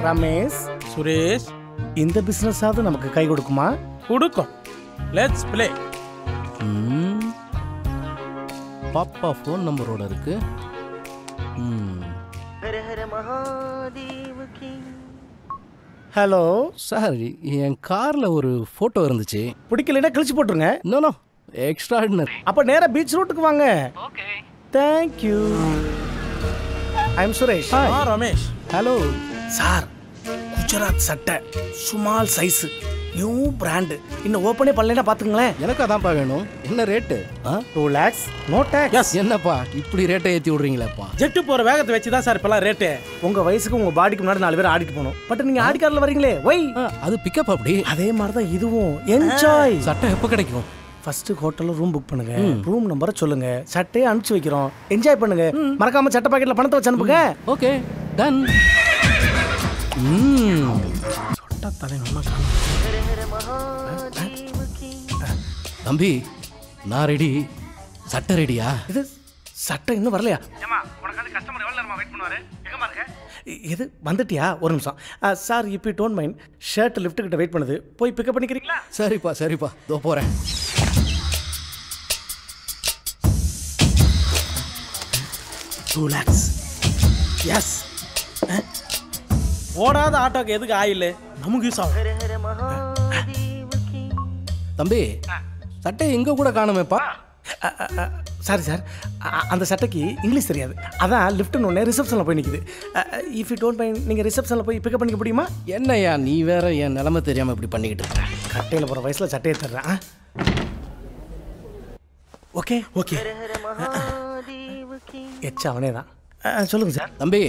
ரமேஷ், சுரேஷ், இந்த பிசினஸ் ஆவது நமக்கு கை கொடுக்குமா? கொடுக்கும். Let's play. பாப்பா ஃபோன் நம்பரோட இருக்கு. ஹலோ சார், என் கார்ல ஒரு போட்டோ இருந்துச்சு. பிடிக்கலைன்னா கழிச்சு போட்டுருங்க. No extraordinary. அப்ப நேரா பீச் ரோட்டுக்கு வாங்க. Okay, thank you. I am Suresh. Ramesh. Hello sir, Gujarat சட்டை, சுமால் சைஸ், நியூ பிராண்டு. இன்னும் ஓப்பனே பண்ணலைன்னா பாத்துங்களேன். எனக்கு அதான்ப்பா வேணும். என்ன ரேட்டு? 2 lakhs, no tax. என்னப்பா இப்படி ரேட்டை ஏற்றி விடுறீங்களேப்பா? ஜெட்டு போற வேகத்தை வச்சு தான் சார் இப்பெல்லாம் ரேட்டு. உங்க வயசுக்கு உங்க பாடிக்கு முன்னாடி 4 பேர் ஆடிட்டு போகணும். பட் நீங்க ஆடி கார்ல வரீங்களே, ஒய்? அது பிக்கப் அப்படி. அதே மாதிரி தான் இதுவும். என்ஜாய். சட்டை எப்போ கிடைக்கும்? ஃபர்ஸ்ட் ஹோட்டல்ல ரூம் புக் பண்ணுங்க. ரூம் நம்பரை சொல்லுங்க, சட்டையை அனுப்பிச்சு வைக்கிறோம். என்ஜாய் பண்ணுங்க. மறக்காம சட்டை பாக்கெட்ல பணத்தை வச்சு அனுப்புங்க. Okay, done. சொட்ட தலை நல்லா தம்பி, நான் ரெடி. சட்டை ரெடியா? இது சட்டை இன்னும் வரலையா? இது வந்துட்டியா? ஒரு நிமிஷம் சார், இப்போ டோன்ட் மைண்ட். ஷர்ட் லிஃப்ட் கிட்ட வெயிட் பண்ணுது, போய் பிக்கப் பண்ணிக்கிறீங்களா? சரிப்பா இதோ போறேன். $2 lakhs. எஸ். ஓடாத ஆட்டோக்கு எதுக்கு ஆயில்? நமக்கு யூஸ் ஆகும். தம்பி, சட்டை எங்க கூட காணுமேப்பா? சாரி சார், அந்த சட்டைக்கு இங்கிலீஷ் தெரியாது. அதான் லிஃப்ட்னு ஒன்று ரிசப்ஷனில் போய் நிற்குது. இஃப் யூ டோன்ட் மைண்ட், நீங்கள் ரிசப்ஷனில் போய் பிக்கப் பண்ணிக்க முடியுமா? என்னையா நீ வேற என் நிலைமை தெரியாமல் இப்படி பண்ணிக்கிட்டு இருக்க. கட்டையில் போகிற வயசில் சட்டையை தர்றேன். ஓகே ஓகே, எச்சா அவனே தான். சொல்லுங்கள் சார். தம்பி,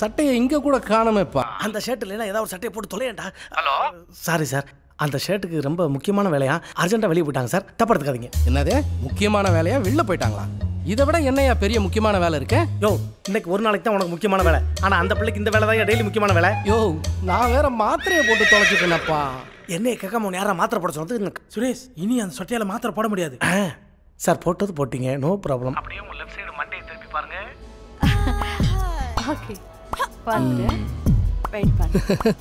சட்டையை இங்கே கூட காணுமேப்பா. அந்த ஷர்ட்டில் ஏதாவது ஒரு சட்டையை போட்டு தொலையண்டா. ஹலோ சாரி சார், அந்த ஷர்ட்டுக்கு ரொம்ப முக்கியமான வேலையா, அர்ஜென்ட்டாக வெளியே போயிட்டாங்க சார், தப்பு எடுத்துக்காதீங்க. என்னது முக்கியமான வேலையா? வெளில போயிட்டாங்களா? இதை விட என்னையா பெரிய முக்கியமான வேலை இருக்கு? யோ, இன்னைக்கு ஒரு நாளைக்கு தான் உனக்கு முக்கியமான வேலை. ஆனால் அந்த பிள்ளைக்கு இந்த வேலை தான் டெய்லி முக்கியமான வேலை. யோ, நான் வேற மாத்திரையை போட்டு தொலைச்சிட்டேனப்பா. என்னைய கேட்காம உன்னை யாரா மாத்திரை போட சொன்னது? சுரேஷ், இனி அந்த சொட்டையால மாத்திரை போட முடியாது. சார், போட்டது போட்டீங்க, நோ ப்ராப்ளம். அப்படியே உங்க லெஃப்ட் சைடு மண்டையை திருப்பி பாருங்க. ஓகே, பாருங்க. வெயிட் பண்ணு.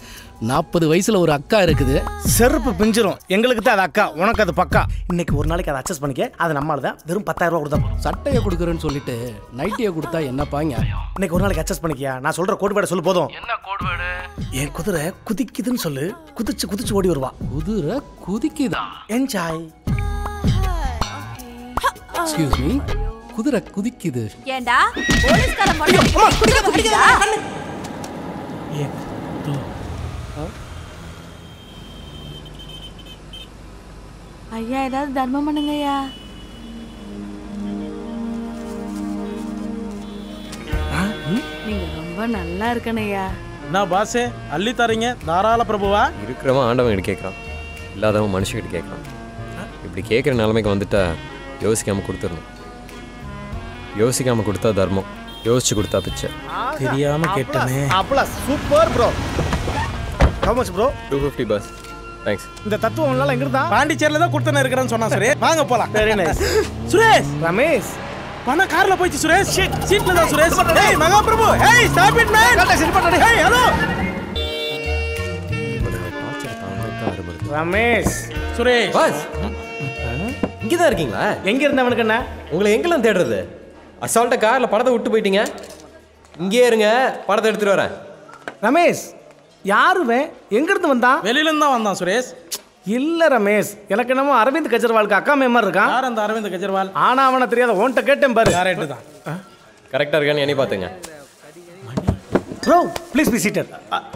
40 வயசுல ஒரு அக்கா இருக்குது. செருப்பு பிஞ்சிரும். எங்களுக்கு தான் அது அக்கா, உனக்கு அது பக்கா. இன்னைக்கு ஒரு நாளைக்கு அதை அட்ஜஸ்ட் பண்ணிக்க. அது நம்மளால தான். வெறும் 10,000 ரூபா கொடுத்தா போதும். சட்டையை கொடுக்குறேன்னு சொல்லிட்டு நைட்டியை கொடுத்தா என்னப்பாங்க? இன்னைக்கு ஒரு நாளைக்கு அட்ஜஸ்ட் பண்ணிக்கியா. நான் சொல்ற கோட் வேர்டை சொல்லு போதும். என்ன கோட் வேர்டு? என் குதிரை குதிக்குதுன்னு சொல்லு. குதிச்சு குதிச்சு ஓடி வருவா. குதிரை குதிக்குதா? என்ஜாய். எக்ஸ்கியூஸ் மீ, குதிரை குதிக்குது. ஏண்டா போலீஸ்கார மட்டும் குடிக்குதா? ஐயா, ஏதாவது தர்மம் பண்ணுங்கய்யா. நீங்க ரொம்ப நல்லா இருக்கணையா. நான் பாஸே, அள்ளி தரீங்க தாராள பிரபுவா. இருக்கிறவன் ஆண்டவன் கிட்ட கேட்குறான், இல்லாதவன் மனுஷங்கிட்ட கேட்குறான். இப்படி கேட்குற நிலைமைக்கு வந்துட்டா யோசிக்காமல் கொடுத்துடணும். யோசிக்காமல் கொடுத்தா தர்மம், யோசிச்சு கொடுத்தா பிச்சை. தெரியாம கேட்டனே. அப்பள super bro. How much bro? 250 bus. Thanks. இந்த தத்துவம் உன்னால எங்க இருந்தா? பாண்டிச்சேரியில தான் கொடுத்தன இருக்கறேன்னு சொன்னா சுரேஷ். வாங்க போலாம். Very nice. சுரேஷ், ரமேஷ், பண கார்ல போயிச்சு சுரேஷ். சீட்ல தான் சுரேஷ். ஏய் மகா பிரபு, ஏய் ஸ்டாப் இட் மேன். கட்ட சரி பண்ணடே. ஏய் ஹலோ. ரமேஷ், சுரேஷ். பஸ். இங்க தான் இருக்கீங்களா? எங்க இருந்தவனுக்கு என்ன? உங்களை எங்கெல்லாம் தேடுறது? அசால்ட்டா கார்ல படத்தை விட்டு போயிட்டீங்க. இங்கே இருங்க, படத்தை எடுத்துட்டு வரேன். ரமேஷ், யாருவே? எங்க இருந்து வந்தான்? வெளியில இருந்து தான் வந்தான் சுரேஷ். இல்ல ரமேஷ், எனக்கு என்னமோ அரவிந்த் கெஜ்ரிவாலுக்கு அக்கா மேமர் இருக்கான். யார் அந்த அரவிந்த் கெஜ்ரிவால்? ஆனா அவனை தெரியாத ஓன்ட்ட கேட்டேன் பாரு. கரெக்ட் தான். கரெக்டா இருக்கான்னு எண்ணி பாத்துங்க. Bro please be seated.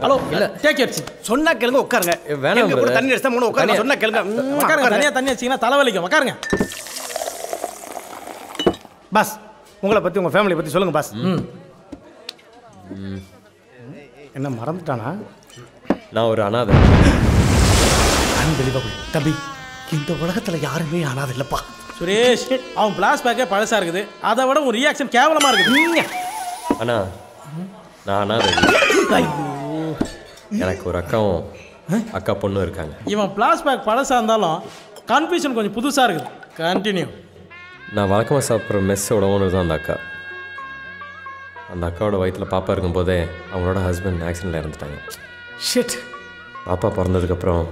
Hello, இல்ல டேக் யூர் சீட். சொன்னா கேளுங்க, உட்காருங்க. வேணாம் எங்க கூட brother. தண்ணி எடுத்தா மூணு உட்காருங்க. சொன்னா கேளுங்க. உட்காருங்க. தனியா தண்ணி வச்சீங்கன்னா தலைவலிக்கும். உட்காருங்க. பாஸ், உங்களை பத்தி உங்க ஃபேமிலி பத்தி சொல்லுங்க பாஸ். என்ன மறந்துட்டானா? நான் ஒரு அனாதை. அன்பிலீவபிள். தம்பி, இந்த உலகத்துல யாருமே அனாதை இல்லப்பா. சுரேஷ், அவன் பிளாஸ் பேக்கே பழசா இருக்குது. அதை விட ஒரு ரியாக்ஷன் கேவலமா இருக்குது. அண்ணா, நான் அனாதை. எனக்கு ஒரு அக்காவும் அக்கா பொண்ணும் இருக்காங்க. இவன் பிளாஸ் பேக் பழசா இருந்தாலும் கன்ஃபியூஷன் கொஞ்சம் புதுசா இருக்குது. கண்டினியூ. நான் வழக்கமாக சாப்பிட்ற மெஸ்ஸோட ஓனர் தான் அந்த அக்கா. அந்த அக்காவோட வயிற்றில் பாப்பா இருக்கும்போதே அவங்களோட ஹஸ்பண்ட் ஆக்சிடெண்ட்டில் இறந்துட்டாங்க. ஷிட். பாப்பா பிறந்ததுக்கப்புறம்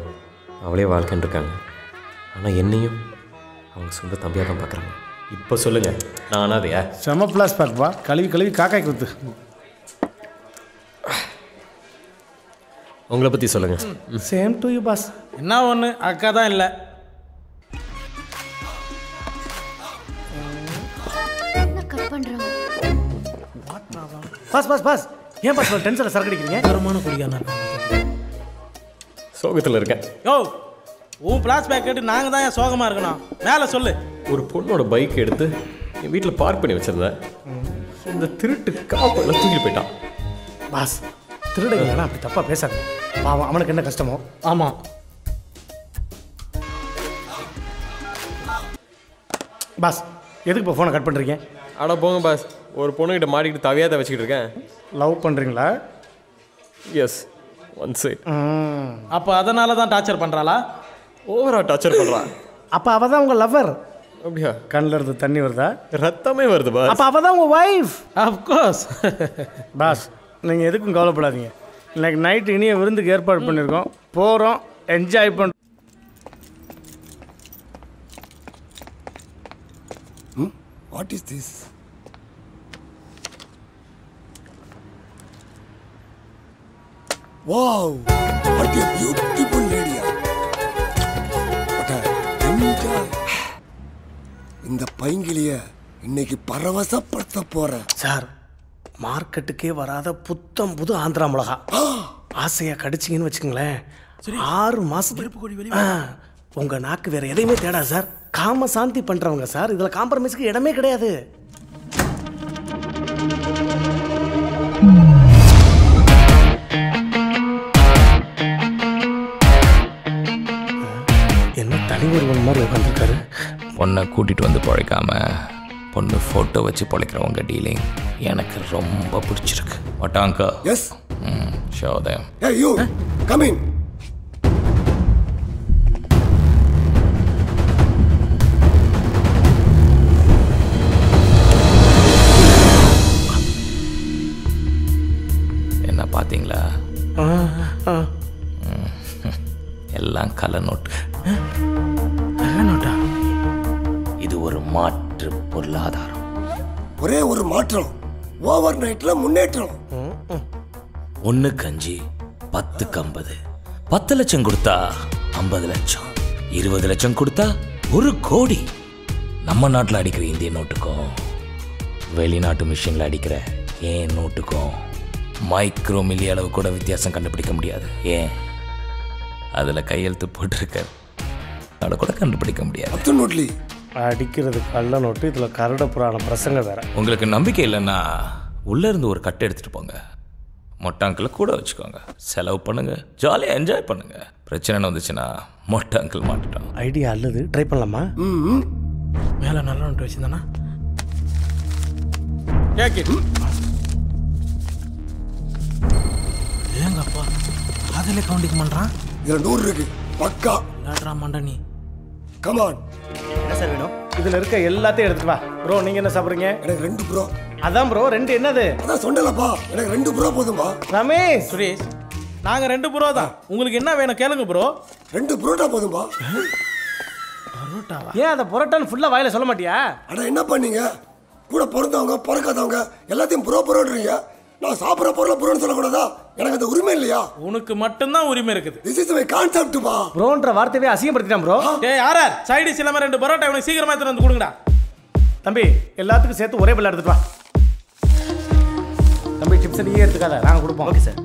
அவளே வாழ்க்கைன்னு இருக்காங்க. ஆனால் என்னையும் அவங்க சொந்த தம்பியாக தான் பார்க்குறாங்க. இப்போ சொல்லுங்கள், நான் அனாதையா? செம பிளாஸ் பேக்பா, கழுவி கழுவி காக்காய் குத்து. உங்களை பற்றி சொல்லுங்கள். Same to you boss. என்ன ஒன்று, அக்கா தான் இல்லை. பாஸ் பாஸ் பாஸ், ஏன் பாஸ் டென்ஷனில் சரக்கு அடிக்கிறீங்க? தரமான குடிக்கான சோகத்தில் இருக்கேன். யோ, உன் பிளாஸ்பேக் கேட்டு நாங்கள் தான் சோகமாக இருக்கணும். மேலே சொல்லு. ஒரு பொண்ணோட பைக் எடுத்து என் வீட்டில் பார்க் பண்ணி வச்சுருந்தேன். இந்த திருட்டு காப்பையில் தூக்கிட்டு போயிட்டான். பாஸ், திருடுங்களா அப்படி தப்பாக பேசாது. பாவம், அவனுக்கு என்ன கஷ்டமோ. ஆமாம். பாஸ், எதுக்கு இப்போ ஃபோனை கட் பண்ணுறீங்க? அட போங்க பாஸ், ஒரு பொண்ணுகிட்ட மாட்டிக்கிட்டு தவியாக தான் வச்சுக்கிட்டு இருக்கேன். லவ் பண்ணுறீங்களா? Yes, one side. அப்போ அதனால தான் டார்ச்சர் பண்ணுறாளா? ஓவரா டார்ச்சர் பண்ணுறான். அப்போ அவள் தான் உங்கள் லவ்வர். அப்படியா? கண்ணில் இருந்து தண்ணி வருதா? ரத்தமே வருது பாஸ். அப்போ அவள் தான் உங்கள் ஒய்ஃப். அஃப்கோர்ஸ். பாஸ், நீங்கள் எதுக்கும் கவலைப்படாதீங்க. இன்னைக்கு நைட்டு இனிய விருந்துக்கு ஏற்பாடு பண்ணியிருக்கோம். போகிறோம், என்ஜாய் பண்ணுறோம். What is this? Wow! What a beautiful lady! What a enjoy! இந்த பைங்கிலிய இன்னைக்கு பரவசப்படுத்த போறேன். சார், மார்க்கெட்டுக்கே வராத புத்தம் புது ஆந்திரா மிளகா. ஆசையாக கடிச்சிங்கன்னு வச்சுக்கோங்களேன், 6 மாதத்துக்கு உங்கள் நாக்கு வேறு எதையுமே தேடாது சார். காம சாந்தி பண்ணுறவங்க சார். இதில் காம்ப்ரமைஸுக்கு இடமே கிடையாது. என்ன தனி ஒருவன் மாதிரி உட்காந்துருக்காரு. பொண்ணை கூட்டிகிட்டு வந்து பிழைக்காம பொண்ணு ஃபோட்டோ வச்சு பிழைக்கிறவங்க டீலிங் எனக்கு ரொம்ப பிடிச்சிருக்கு. வட்டாங்கா? Yes. Show them. Hey you, come in. என்ன பார்த்தீங்களா? எல்லாம் கள்ள நோட்டு. நோட்டா? இது ஒரு மாற்று பொருளாதாரம். ஒரே ஒரு மாற்றம், ஓவர் நைட்ல முன்னேற்றம். 1 5 10 50. 10 லட்சம் கொடுத்தா 50 லட்சம், 20 லட்சம் கொடுத்தா 1 கோடி. நம்ம நாட்டில் அடிக்கிற இந்திய நோட்டுக்கும் வெளிநாட்டு மிஷினில் அடிக்கிற ஏன் நோட்டுக்கும் மைக்ரோ மில்லி அளவு கூட வித்தியாசம் கண்டுபிடிக்க முடியாது. ஏன், அதில் கையெழுத்து போட்டிருக்காரு, அதை கூட கண்டுபிடிக்க முடியாது. அப்சல்யூட்லி. அடிக்கிறது கள்ள நோட்டு, இதில் கருட புராணம் பிரசங்க வேற. உங்களுக்கு நம்பிக்கை இல்லைன்னா உள்ளே இருந்து ஒரு கட்டை எடுத்துகிட்டு போங்க, மொட்டாங்கில் கூட வச்சுக்கோங்க, செலவு பண்ணுங்க, ஜாலியாக என்ஜாய் பண்ணுங்க. பிரச்சனைன்னு வந்துச்சுன்னா மொட்டாங்கில் மாட்டுட்டோம். ஐடியா அல்லது ட்ரை பண்ணலாமா? மேலே நல்ல நோட்டு வச்சுருந்தானா கேக்கு. ஏங்கப்பா, அதில் கவுண்டிங் பண்ணுறான். இதுல 100 இருக்கு, பக்கா. லாட்ரா மண்டனி. Come on. என்ன சார் வேணும்? இதில் இருக்க எல்லாத்தையும் எடுத்துட்டு வா. ப்ரோ, நீங்கள் என்ன சாப்பிட்றீங்க? எனக்கு 2 ப்ரோ. அதான் ப்ரோ, 2 என்னது? அதான் சொன்னலப்பா, எனக்கு 2 ப்ரோ போதும்பா. ரமேஷ், சுரேஷ், நாங்கள் 2 ப்ரோ தான். உங்களுக்கு என்ன வேணும் கேளுங்க ப்ரோ. 2 புரோட்டா போதும்பா. பரோட்டாவா? ஏன் அதை புரோட்டான்னு ஃபுல்லாக வாயில சொல்ல மாட்டியா? அட என்ன பண்ணீங்க? கூட பிறந்தவங்க பிறக்காதவங்க எல்லாத்தையும் ப்ரோன்றீங்க. நான் சாப்பிட்ற பொருளை ப்ரோன்னு சொல்லக்கூடாதா? எனக்கு அந்த உரிமை இல்லையா? உனக்கு மட்டும்தான் உரிமை இருக்குது. திஸ் இஸ் மை கான்செப்ட் பா. ப்ரோன்ற வார்த்தையே அசிங்கப்படுத்திட்டான் ப்ரோ. ஏய் ஆர்ஆர், சைடிஸ் இல்லாம 2 பரோட்டா இவனுக்கு சீக்கிரமா எடுத்து வந்து கொடுங்கடா. தம்பி, எல்லாத்துக்கும் சேர்த்து ஒரே பிள்ளை எடுத்துட்டு வா. தம்பி, சிப்ஸ் நீயே எடுத்துக்காத, நாங்கள் கொடுப்போம். Okay sir.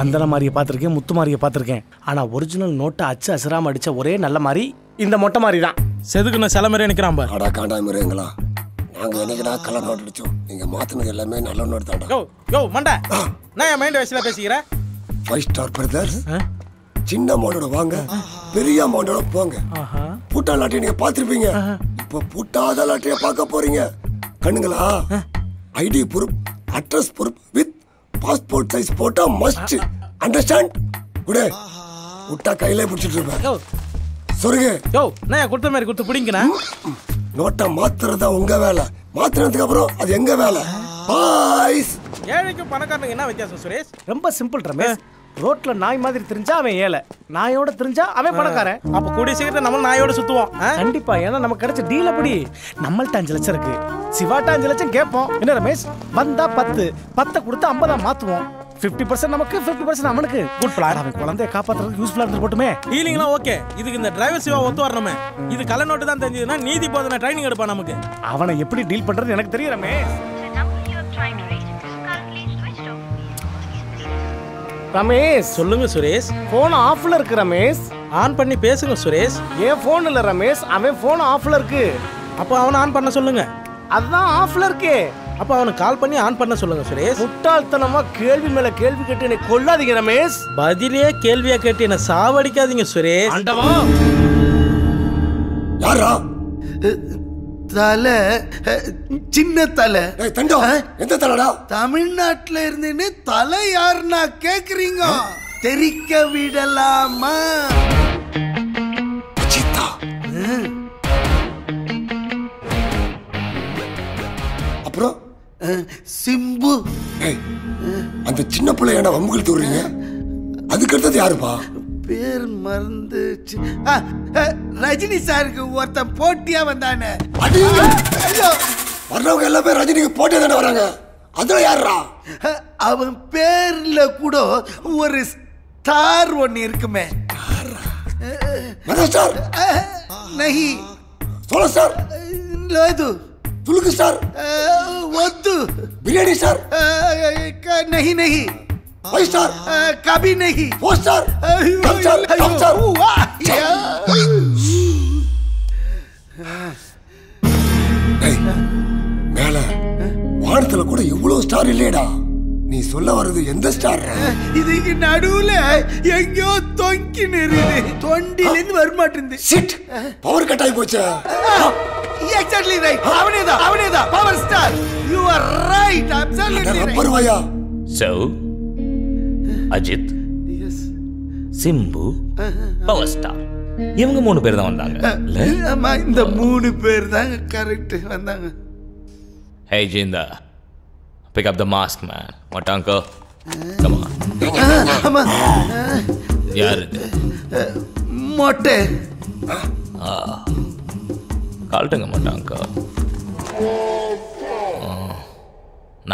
சந்தன மாதிரியை பார்த்துருக்கேன், முத்து மாதிரியை பார்த்துருக்கேன். ஆனால் ஒரிஜினல் நோட்டை அச்சு அசராம அடித்த ஒரே நல்ல மாதிரி இந்த மொட்டை மாதிரி தான். செதுக்கு நான் சில மாதிரி நிற்கிறான் பாரு. அடா காண்டாமிருங்களா, நாங்கள் என்னைக்குடா கலர் நோட் அடித்தோம். நீங்கள் மாற்றினது எல்லாமே நல்ல நோட் தாண்டா. யோ மண்டை, நான் என் மைண்ட் வயசில் பேசிக்கிறேன். 5 ஸ்டார் பிரதர்ஸ், சின்ன அமௌண்டோட வாங்க, பெரிய அமௌண்டோட போங்க. பூட்டா லாட்டரி நீங்க பாத்திருப்பீங்க, இப்ப பூட்டாத லாட்டரியை பார்க்க போறீங்க. கண்ணுங்களா, ID proof, address proof with passport size photo must. Understand? குடே விட்டா கையிலே பிடிச்சிட்டு இருப்பேன். சொருங்க. யோ நான் கொடுத்த மாதிரி கொடுத்து பிடிங்கண்ணா. நோட்டை மாத்துறதா உங்க வேலை, மாத்துறதுக்கு அப்புறம் அது எங்க வேலை. பாய்ஸ். ஏழைக்கும் பணக்காரனுக்கு என்ன வித்தியாசம் சுரேஷ்? ரொம்ப சிம்பிள் ரமேஷ். ரோட்ல நாய் மாதிரி தெரிஞ்சா அவன் ஏழை, நாயோட தெரிஞ்சா அவன் பணக்காரன். அப்ப கூடிய சீக்கிரத்தை நம்ம நாயோட சுத்துவோம். கண்டிப்பா, ஏன்னா நமக்கு கிடைச்ச டீல் அப்படி. நம்மள்ட்ட 5 லட்சம் இருக்கு, சிவாட்ட 5 லட்சம் கேட்போம். என்ன ரமேஷ், வந்தா 10 கொடுத்து 50 மாத்துவோம். 50% நமக்கு, 50% அவனுக்கு. Good plan. அவன் குழந்தைய காப்பாத்துறதுக்கு யூஸ்ஃபுல்லா இருந்து போட்டுமே. ஹீலிங்லாம் ஓகே. இதுக்கு இந்த டிரைவர் சிவா ஒத்து வரணுமே. இது கள்ள நோட்டு தான் தெரிஞ்சதுன்னா நீதி போதனை ட்ரைனிங் எடுப்பான் நமக்கு. அவனை எப்படி டீல் பண்றது எனக்கு தெரியும் ரமேஷ். ரமேஷ் சொல்லுங்க சுரேஷ். போன் ஆஃப்ல இருக்கு ரமேஷ். ஆன் பண்ணி பேசுங்க சுரேஷ். ஏன் போன் இல்ல ரமேஷ், அவன் போன் ஆஃப்ல இருக்கு. அப்போ அவனை ஆன் பண்ண சொல்லுங்க. அதுதான் ஆஃப்ல இருக்கே. அப்ப அவனுக்கு கால் பண்ணி ஆன் பண்ண சொல்லுங்க சுரேஷ். முட்டாள்தனமா கேள்வி மேல கேள்வி கேட்டு என்னை கொல்லாதீங்க ரமேஷ். பதிலே கேள்வியா கேட்டு என்ன சாவடிக்காதீங்க சுரேஷ். ஆண்டவா. யாரா? தலை, சின்ன தலை. தண்டம் எந்த தலைடா? தமிழ்நாட்டுல இருந்துன்னு தலை யாருன்னா கேக்குறீங்க? தெரிக்க விடலாமா? அப்புறம் சிம்பு. அந்த சின்ன பிள்ளை ஏன்னா வம்புகள் தூடுறீங்க? அதுக்கு அடுத்தது யாருப்பா? பேர் மறந்துச்சு. ரஜினி சாருக்கு ஒருத்தன் போட்டியா வந்தானே. வர்றவங்க எல்லாமே ரஜினிக்கு போட்டியா தானே வராங்க. அதுல யாரா? அவன் பேர்ல கூட ஒரு ஸ்டார் ஒன்னு இருக்குமே. Mega star? நஹி. Solar star? లేదు. துலுக்கு ஸ்டார்? వద్దు. బిర్యానీ స్టార్? नहीं नहीं. 5 ஸ்டார்? कभी नहीं. 4 ஸ்டார்? Top star? மேல வானத்துல கூட இவ்வளவு ஸ்டார் இல்லையடா. நீ சொல்ல வர்றது எந்த ஸ்டார்? இதுக்கு நடுவுல எங்கயோ தொங்கி நிறுது. தொண்டில இருந்து வர மாட்டேங்குது. ஷிட், பவர் கட் ஆகி போச்சு. Exactly right. அவனேதான் power star. You are right, absolutely right. பரவாயா? So Ajith, Simbu, power star, இவங்க 3 பேர் தான் வந்தாங்க. ஆமா, இந்த 3 பேர் தான் கரெக்ட் வந்தாங்க. Hey Jinda, pick up the mask man. Matanko, come on. ஆமா. யார் இது? மொட்டை. கால்ட்டுங்க Matanko.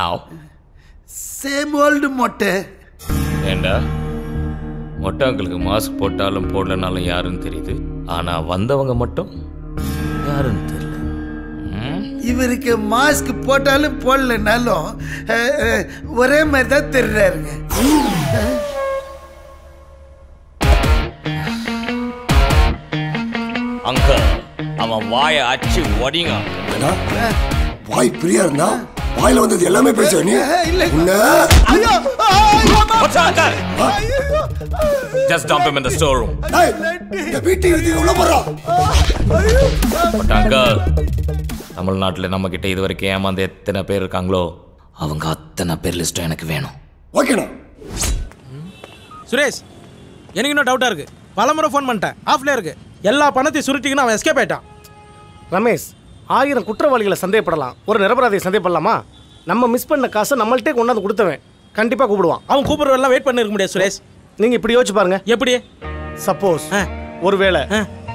Now சேம் ஓல்டு மொட்டை. ஏண்டா, மொட்டாங்களுக்கு மாஸ்க் போட்டாலும் போடலனாலும் யாருன்னு தெரியுது, ஆனா வந்தவங்க மட்டும் யாருன்னு தெரியல. இவருக்கு மாஸ்க் போட்டாலும் போடலனாலும் ஒரே மாதிரி தான் தெரிறாருங்க. அங்கிள், அவன் வாயை அச்சு ஒடிங்க. வாய் பிரியா இருந்தா வாயில வந்தது எல்லாமே பேசுவ நீ. Just dump him in the storeroom. இந்த வீட்டுக்கு உள்ள போறோம். பட் அங்கிள், தமிழ்நாட்டில் நம்ம கிட்ட இது வரைக்கும் ஏமாந்து எத்தனை பேர் இருக்காங்களோ அவங்க அத்தனை பேர் லிஸ்ட்டும் எனக்கு வேணும். ஓகேண்ணா. சுரேஷ், எனக்கு இன்னும் டவுட்டா இருக்கு. பலமுறை ஃபோன் பண்ணிட்டேன், ஆஃப்ல இருக்கு. எல்லா பணத்தையும் சுருட்டிங்கன்னு அவன் எஸ்கேப் ஆயிட்டான். ரமேஷ், 1000 குற்றவாளிகளை சந்தேகப்படலாம், ஒரு நிரபராதியை சந்தேகப்படலாமா? நம்ம மிஸ் பண்ண காசை நம்மள்ட்டே கொண்டாந்து கொடுத்தவன் கண்டிப்பா கூப்பிடுவான். அவன் கூப்பிடுறதெல்லாம் வெயிட் பண்ணி இருக்க முடியாது சுரேஷ். நீங்க இப்படி யோசிச்சு பாருங்க. எப்படி? சப்போஸ் ஒருவேளை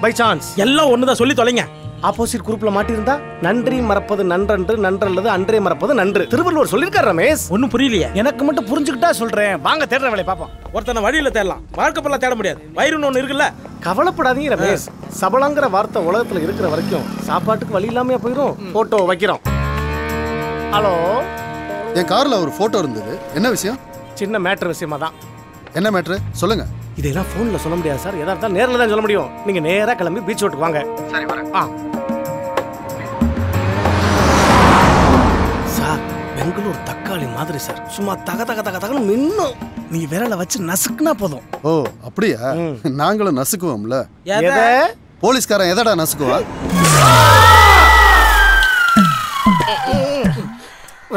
பை சான்ஸ் எல்லாம் ஒண்ணுதான், சொல்லி தொலைங்க. ஆப்போசிட் குரூப்ல மாட்டியிருந்தா நன்றி மறப்பது நன்றன்று, நன்றல்லது அன்றே மறப்பது நன்று. திருவள்ளுவர் சொல்லியிருக்காரு ரமேஷ். ஒன்னும் புரியலையே. எனக்கு மட்டும் புரிஞ்சுக்கிட்டா சொல்றேன். வாங்க தேடுற வேலையை பார்ப்போம். ஒருத்தனை வழியில தேடலாம், வாழ்க்கை பல்ல தேட முடியாது. வயிறுன்னு ஒண்ணு இருக்குல்ல. கவலைப்படாதீங்க ரமேஷ், சபலங்கிற வார்த்தை உலகத்துல இருக்கிற வரைக்கும் சாப்பாட்டுக்கு வழி இல்லாமையா போயிடும். போட்டோ வைக்கிறோம். ஹலோ, என் கார்ல ஒரு போட்டோ இருந்தது, என்ன விஷயம்? சின்ன மேட்டர் விஷயமா தான். என்ன மேட்ரு சொல்லுங்க. இதெல்லாம் ஃபோன்ல சொல்ல முடியாது சார். எதா இருந்தாலும் நேரில் தான் சொல்ல முடியும். நீங்க நேரா கிளம்பி பீச் ரோட்டுக்கு வாங்க. சரி வரேன். சார் பெங்களூர் தக்காளி மாதிரி சார். சும்மா தக தக தக தகன்னு மின்னும். நீங்க விரலை வச்சு நசுக்குனா போதும். ஓ அப்படியா? நாங்களும் நசுக்குவோம்ல. எதை? போலீஸ்காரன் எதடா நசுக்குவா?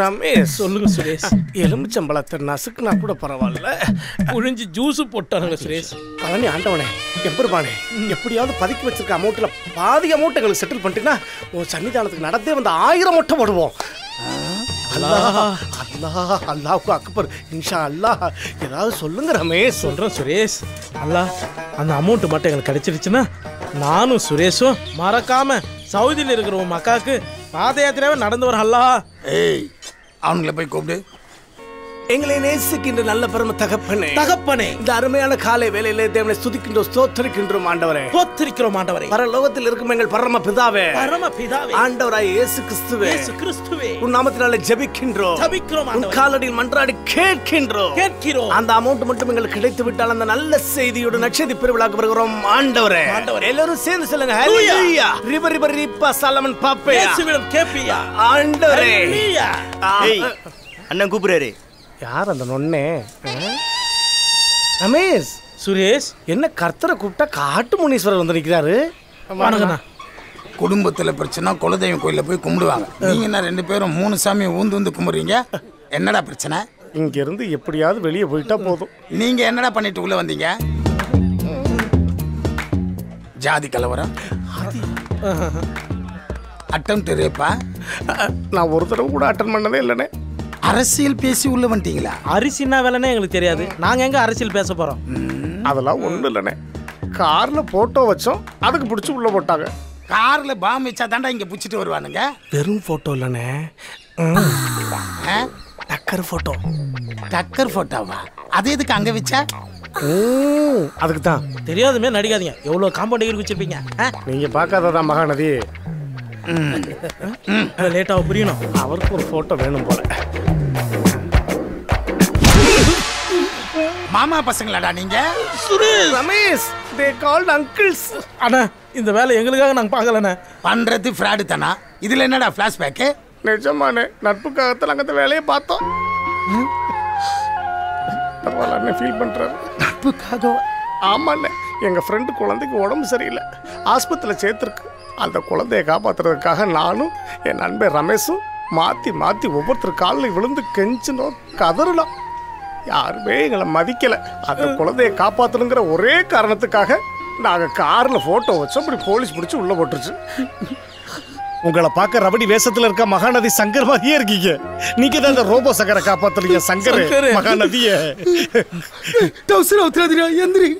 ரமேஷ் சொல்லுங்க சுரேஷ். எலுமிச்சம்பழத்தை நசுக்குனா கூட பரவாயில்ல, புழிஞ்சு ஜூஸ் போட்டானுங்க சுரேஷ். பழனி ஆண்டவனே எப்படிப்பானே எப்படியாவது பதுக்கி வச்சிருக்க அமௌண்ட்ல பாதி அமௌண்ட் எங்களுக்கு செட்டில் பண்ணிட்டீங்கன்னா உன் சன்னிதானத்துக்கு நடந்தே வந்து 1000 மொட்டை போடுவோம். அல்லாஹ் அல்லாஹ் அல்லாஹ்வுக்கு அக்பர் இன்ஷா அல்லாஹ். ஏதாவது சொல்லுங்க ரமேஷ். சொல்றேன் சுரேஷ். அல்லாஹ் அந்த அமௌண்ட் மட்டும் எங்களுக்கு கிடைச்சிருச்சுன்னா நானும் சுரேஷும் மறக்காம சவுதியில் இருக்கிற உன் மக்காவுக்கு பாத யாத்திரையாவே நடந்து வர. அல்லாஹ் ஏய் அவங்கள போய் கூப்பிடு. எங்களை நேசிக்கின்ற நல்ல பரம தகப்பனே, தகப்பனே, இந்த அருமையான காலை வேளையிலே தேவனை ஸ்துதிக்கின்றோம், ஸ்தோத்திரிக்கின்றோம் ஆண்டவரே. ஸ்தோத்திரிக்கிறோம் ஆண்டவரே. பரலோகத்தில் இருக்கும் எங்கள் பரம பிதாவே, பரம பிதாவே, ஆண்டவராய் இயேசு கிறிஸ்துவே, இயேசு கிறிஸ்துவே, உன் நாமத்தினாலே ஜெபிக்கின்றோம், ஜெபிக்கிறோம் உன் காலடியில் மன்றாடி கேட்கின்றோம். அந்த அமௌண்ட் மட்டும் எங்களுக்கு கிடைத்து விட்டால் அந்த நல்ல செய்தியோட நட்சத்திர பெருவிழாக்கு வருகிறோம் ஆண்டவரே. எல்லாரும் சேர்ந்து சொல்லுங்க ஹalleluya. ரிப ரிப ரிப்பா சலமன் பாப்பே இயேசுவிடம் கேப்பியா ஆண்டவரே. ஏய் அண்ணன் கூப்பிடுறாரு. யார் அந்த நொண்ணே? ரமேஷ். சுரேஷ் என்ன கர்த்தரை கூப்பிட்டா காட்டு முனீஸ்வரர் வந்து நிற்கிறாரு? வணக்கண்ணா. குடும்பத்துல பிரச்சனை குலதெய்வம் கோயில போய் கும்பிடுவாங்க. நீங்க என்ன 2 பேரும் 3 சாமியை ஊந்து கும்பிடுறீங்க? என்னடா பிரச்சனை? இங்க இருந்து எப்படியாவது வெளியே போயிட்டா போதும். நீங்க என்னடா பண்ணிட்டு உள்ள வந்தீங்க? ஜாதி கலவரம், அட்டம் ரேப்பா? நான் ஒரு தடவை கூட அட்டன் பண்ணதே இல்லைண்ணே. அரசியல் பேசி உள்ள வந்துட்டீங்களா? அரிசின்னா வேலைன்னே எங்களுக்கு தெரியாது. நாங்க எங்க அரசியல் பேச போறோம்? அதெல்லாம் ஒண்ணும் இல்லைண்ணே. கார்ல போட்டோ வச்சோம், அதுக்கு பிடிச்சி உள்ள போட்டாங்க. கார்ல பாம் வச்சா தாண்டா இங்க புடிச்சிட்டு வருவானுங்க. வெறும் போட்டோ இல்லைண்ணே, டக்கர் போட்டோ. டக்கர் போட்டோவா? அது எதுக்கு அங்க வச்சா? அதுக்கு தான். தெரியாதுமே நடிக்காதீங்க. எவ்வளவு காம்பவுண்ட் ஏறி வச்சிருப்பீங்க. நீங்க பார்க்காததான் மகாநதி. லேட்டாக புரியணும். அவருக்கு ஒரு போட்டோ வேணும் போல. மாமா பசங்களாடா நீங்க? Suresh, Ramesh, they called uncles. அண்ணா இந்த வேலை எங்களுக்காக நாங்க பார்க்கலண்ணே. பண்றது ஃப்ராடு தானா? இதுல என்னடா ஃபிளாஷ்பேக்? நிஜமானே நட்புக்காகத்தான் நாங்கள் அந்த வேலையை பார்த்தோம். பரவாயில்ல ஃபீல் பண்றாரு. நட்புக்காக? ஆமாண்ணே, எங்க ஃப்ரெண்டு குழந்தைக்கு உடம்பு சரியில்லை, ஆஸ்பத்திரியில் சேர்த்துருக்கு. அந்த குழந்தைய காப்பாத்துறதுக்காக நானும் என் நண்பன் ரமேஷும் மாற்றி மாற்றி ஒவ்வொருத்தர் காலில் விழுந்து கெஞ்சினோம், கதறலாம். யாருமே எங்களை மதிக்கலை. அந்த குழந்தைய காப்பாற்றணுங்கிற ஒரே காரணத்துக்காக நாங்கள் காரில் ஃபோட்டோ வச்சோம். அப்படி போலீஸ் பிடிச்சி உள்ளே போட்டுருச்சு. உங்களை பார்க்க ரபடி வேஷத்தில் இருக்க மகாநதி சங்கர் மாதிரியே இருக்கீங்க. நீங்க தான் அந்த ரோபோ சங்கரை காப்பாத்துறீங்க. சங்கர் மகாநதிய எந்திரி.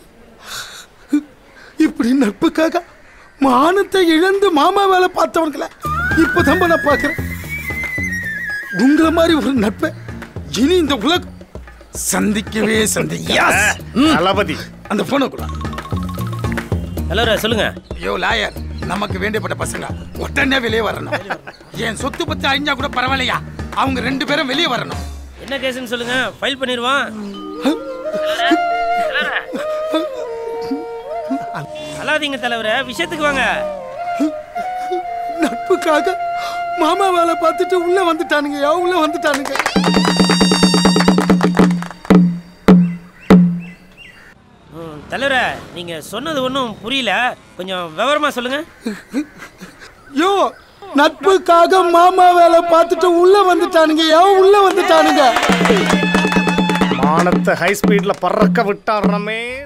இப்படி நட்புக்காக மானத்தை இழந்து மாமா வேலை பார்த்தவங்களை இப்பதான் நான் பார்க்கிறேன். உங்களை மாதிரி ஒரு நட்பை இனி இந்த உலகம் சந்திக்கவே தளபதி. அந்த போன கூட. ஹலோ சொல்லுங்க. ஐயோ லாயர், நமக்கு வேண்டியப்பட்ட பசங்க உடனே வெளியே வரணும். என் சொத்து பத்தி அழிஞ்சா கூட பரவாயில்லையா, அவங்க 2 பேரும் வெளியே வரணும். என்ன கேஸ்ன்னு சொல்லுங்க, ஃபைல் பண்ணிடுவோம். அல்லாதீங்க தலைவர, விஷயத்துக்கு வாங்க. நட்புக்காக மாமா வேலை பார்த்துட்டு உள்ள வந்துட்டானுங்க. உள்ள வந்துட்டானுங்க. தலைவர, நீங்க சொன்னது ஒன்றும் புரியல, கொஞ்சம் விவரமா சொல்லுங்க. யோ, நட்புக்காக மாமா வேலை பார்த்துட்டு உள்ள வந்துட்டானுங்க. உள்ள வந்துட்டானுங்க. மானத்தை ஹை ஸ்பீட்ல பறக்க விட்டார் ரமேஷ்.